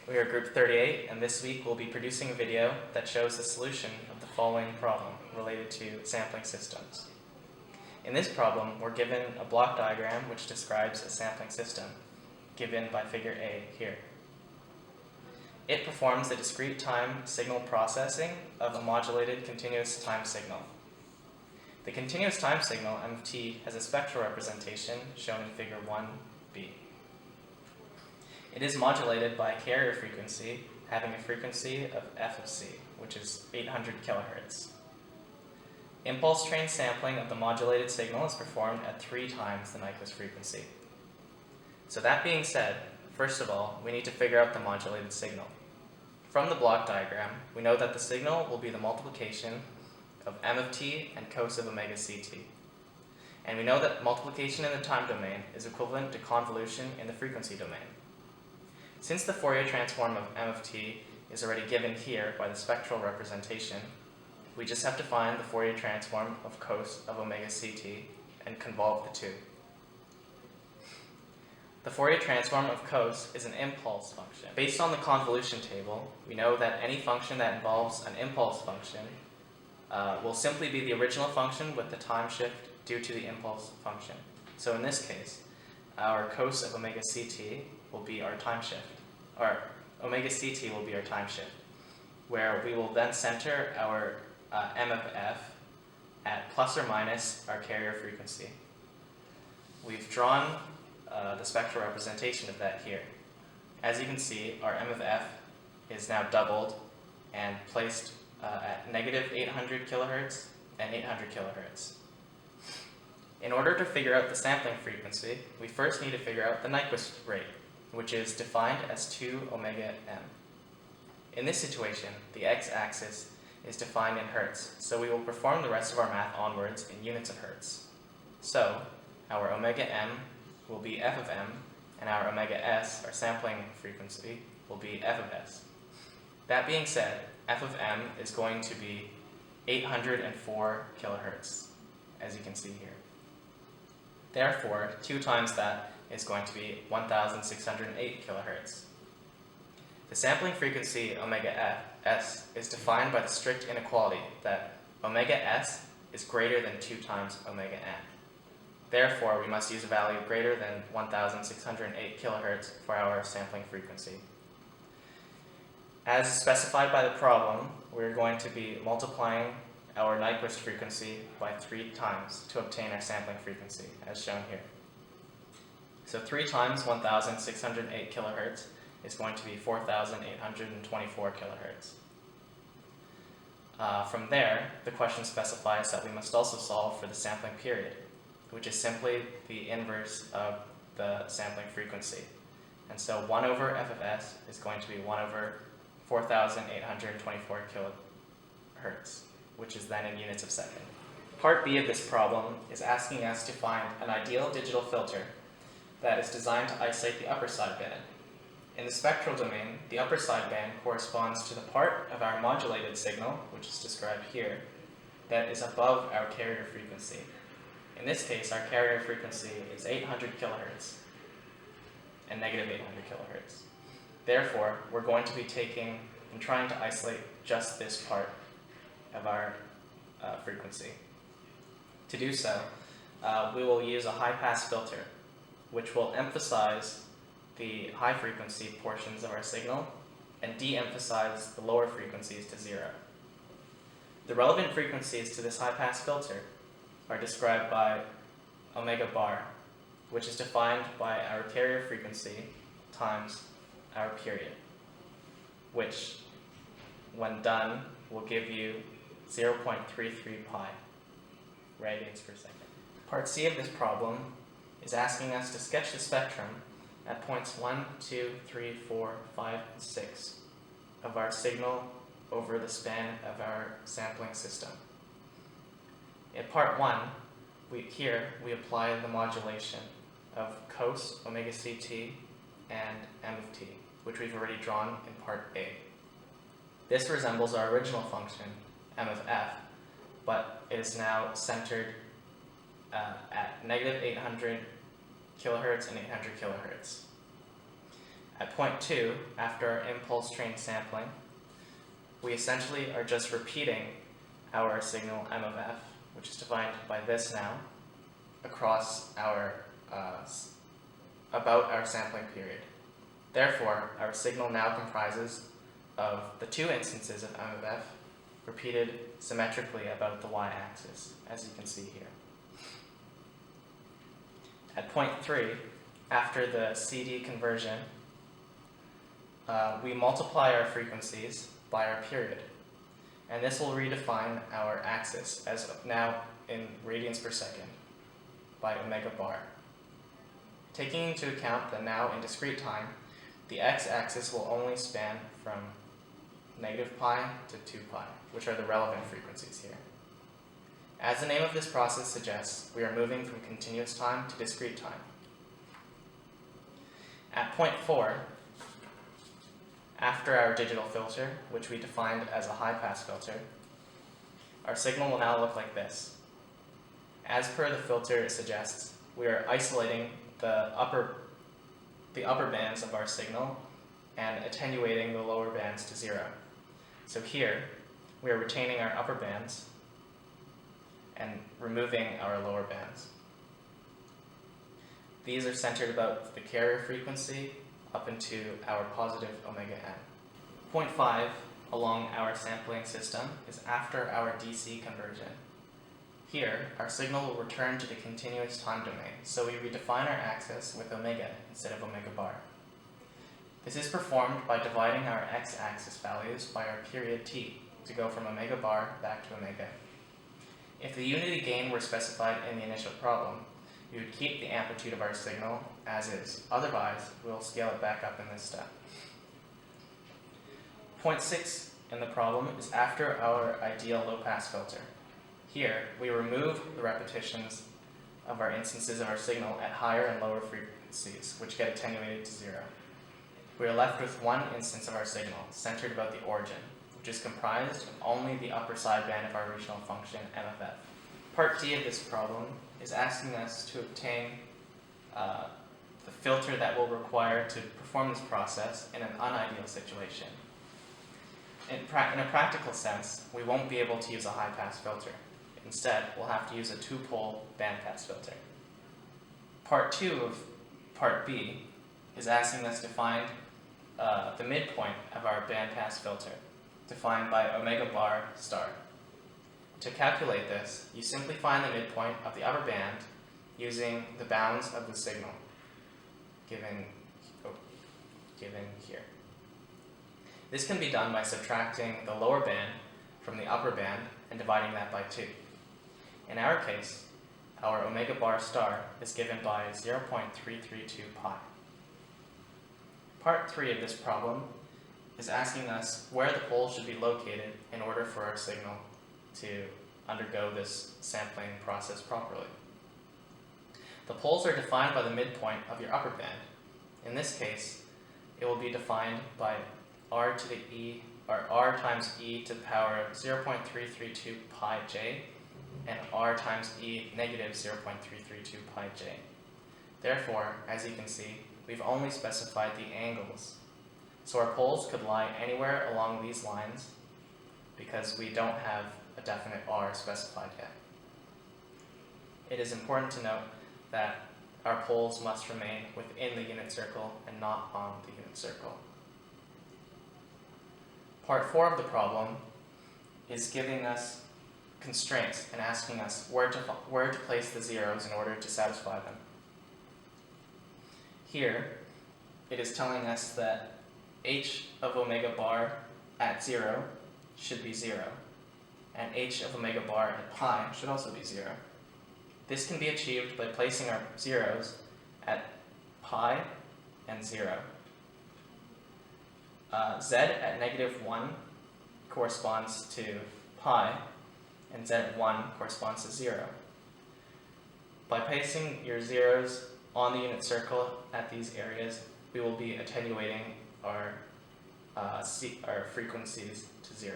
We are Group 38, and this week we'll be producing a video that shows the solution of the following problem related to sampling systems. In this problem, we're given a block diagram which describes a sampling system, given by figure A here. It performs the discrete time signal processing of a modulated continuous time signal. The continuous time signal, m of t, has a spectral representation shown in figure 1b. It is modulated by a carrier frequency having a frequency of f of c, which is 800 kilohertz. Impulse train sampling of the modulated signal is performed at 3 times the Nyquist frequency. So that being said, first of all, we need to figure out the modulated signal. From the block diagram, we know that the signal will be the multiplication of m of t and cos of omega ct. And we know that multiplication in the time domain is equivalent to convolution in the frequency domain. Since the Fourier transform of m of t is already given here by the spectral representation, we just have to find the Fourier transform of cos of omega ct and convolve the two. The Fourier transform of cos is an impulse function. Based on the convolution table, we know that any function that involves an impulse function will simply be the original function with the time shift due to the impulse function. So in this case, our cos of omega ct will be our time shift, or omega ct will be our time shift, where we will then center our m of f at plus or minus our carrier frequency. We've drawn the spectral representation of that here. As you can see, our m of f is now doubled and placed at negative 800 kilohertz and 800 kilohertz. In order to figure out the sampling frequency, we first need to figure out the Nyquist rate, which is defined as 2 omega m. In this situation, the x-axis is defined in hertz, so we will perform the rest of our math onwards in units of hertz. So, our omega m will be f of m, and our omega s, our sampling frequency, will be f of s. That being said, f of m is going to be 804 kilohertz, as you can see here. Therefore, 2 times that is going to be 1,608 kilohertz. The sampling frequency omega s is defined by the strict inequality that omega s is greater than 2 times omega n. Therefore, we must use a value greater than 1,608 kilohertz for our sampling frequency. As specified by the problem, we're going to be multiplying our Nyquist frequency by 3 times to obtain our sampling frequency, as shown here. So 3 times 1,608 kilohertz is going to be 4,824 kilohertz. From there, the question specifies that we must also solve for the sampling period, which is simply the inverse of the sampling frequency. And so 1 over f of s is going to be 1 over 4,824 kilohertz, which is then in units of second. Part B of this problem is asking us to find an ideal digital filter that is designed to isolate the upper sideband. In the spectral domain, the upper sideband corresponds to the part of our modulated signal, which is described here, that is above our carrier frequency. In this case, our carrier frequency is 800 kilohertz and negative 800 kilohertz. Therefore, we're going to be taking and trying to isolate just this part of our frequency. To do so, we will use a high-pass filter, which will emphasize the high-frequency portions of our signal and de-emphasize the lower frequencies to 0. The relevant frequencies to this high-pass filter are described by omega bar, which is defined by our carrier frequency times our period, which, when done, will give you 0.33 pi radians per second. Part C of this problem is asking us to sketch the spectrum at points 1, 2, 3, 4, 5, and 6 of our signal over the span of our sampling system. In part 1, we apply the modulation of cos omega ct and m of t, which we've already drawn in part A. This resembles our original function, m of f, but it is now centered at negative 800 kilohertz and 800 kilohertz. At point 2, after our impulse train sampling, we essentially are just repeating our signal M of f, which is defined by this now, across our about our sampling period. Therefore, our signal now comprises of the two instances of M of f repeated symmetrically about the y-axis, as you can see here. At point 3, after the CD conversion, we multiply our frequencies by our period, and this will redefine our axis as now in radians per second by omega bar. Taking into account that now in discrete time, the x-axis will only span from negative pi to 2 pi, which are the relevant frequencies here. As the name of this process suggests, we are moving from continuous time to discrete time. At point 4, after our digital filter, which we defined as a high-pass filter, our signal will now look like this. As per the filter suggests, we are isolating the upper bands of our signal and attenuating the lower bands to 0. So here, we are retaining our upper bands and removing our lower bands. These are centered about the carrier frequency up into our positive omega n. Point 5 along our sampling system is after our DC conversion. Here, our signal will return to the continuous time domain, so we redefine our axis with omega instead of omega bar. This is performed by dividing our x-axis values by our period t to go from omega bar back to omega. If the unity gain were specified in the initial problem, we would keep the amplitude of our signal as is. Otherwise, we'll scale it back up in this step. Point 6 in the problem is after our ideal low-pass filter. Here, we remove the repetitions of our instances of our signal at higher and lower frequencies, which get attenuated to 0. We are left with one instance of our signal, centered about the origin, which is comprised of only the upper sideband of our original function, M of f. Part D of this problem is asking us to obtain the filter that we'll require to perform this process in an unideal situation. In a practical sense, we won't be able to use a high-pass filter. Instead, we'll have to use a two-pole bandpass filter. Part 2 of Part B is asking us to find the midpoint of our bandpass filter, defined by omega bar star. To calculate this, you simply find the midpoint of the upper band using the bounds of the signal, given here. This can be done by subtracting the lower band from the upper band and dividing that by 2. In our case, our omega bar star is given by 0.332 pi. Part 3 of this problem is asking us where the poles should be located in order for our signal to undergo this sampling process properly. The poles are defined by the midpoint of your upper band. In this case, it will be defined by r to the e, or r times e to the power of 0.332 pi j, and r times e negative 0.332 pi j. Therefore, as you can see, we've only specified the angles. So our poles could lie anywhere along these lines because we don't have a definite r specified yet. It is important to note that our poles must remain within the unit circle and not on the unit circle. Part 4 of the problem is giving us constraints and asking us where to place the zeros in order to satisfy them. Here, it is telling us that h of omega bar at 0 should be 0, and h of omega bar at pi should also be 0. This can be achieved by placing our zeros at pi and 0. Z at negative 1 corresponds to pi, and Z at 1 corresponds to 0. By placing your zeros on the unit circle at these areas, we will be attenuating our frequencies to 0.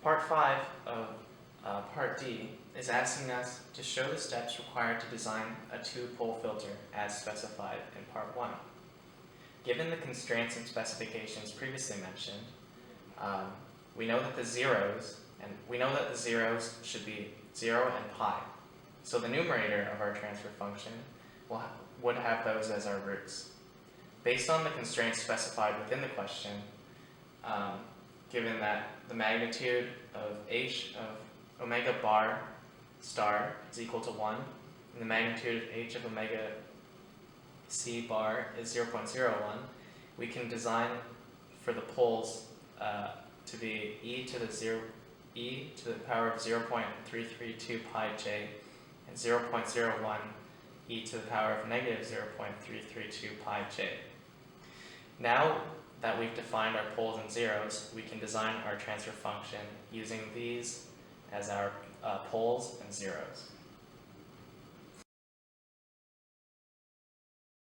Part 5 of Part D is asking us to show the steps required to design a two-pole filter as specified in Part 1. given the constraints and specifications previously mentioned, we know that the zeros should be 0 and pi. So the numerator of our transfer function would have those as our roots. Based on the constraints specified within the question, given that the magnitude of h of omega bar star is equal to 1, and the magnitude of h of omega c bar is 0.01, we can design for the poles to be e to the power of 0.332 pi j and 0.01 e to the power of negative 0.332 pi j. Now that we've defined our poles and zeros, we can design our transfer function using these as our poles and zeros.